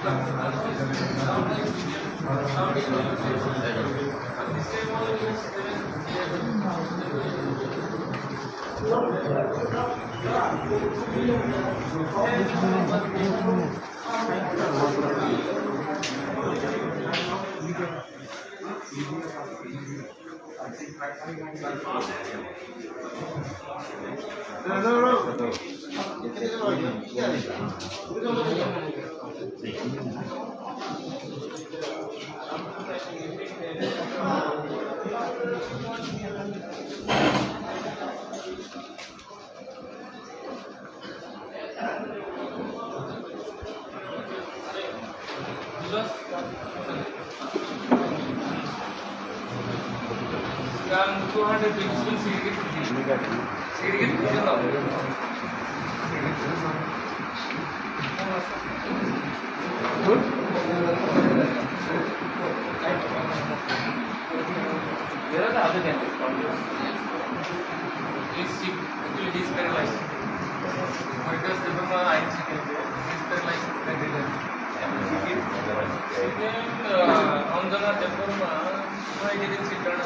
Yang 200 pixel sedikit good. Where are the other candidates? Please see, actually it is paralyzed. Because the I am sitting there, it is paralyzed. On the temple, I didn't sit down.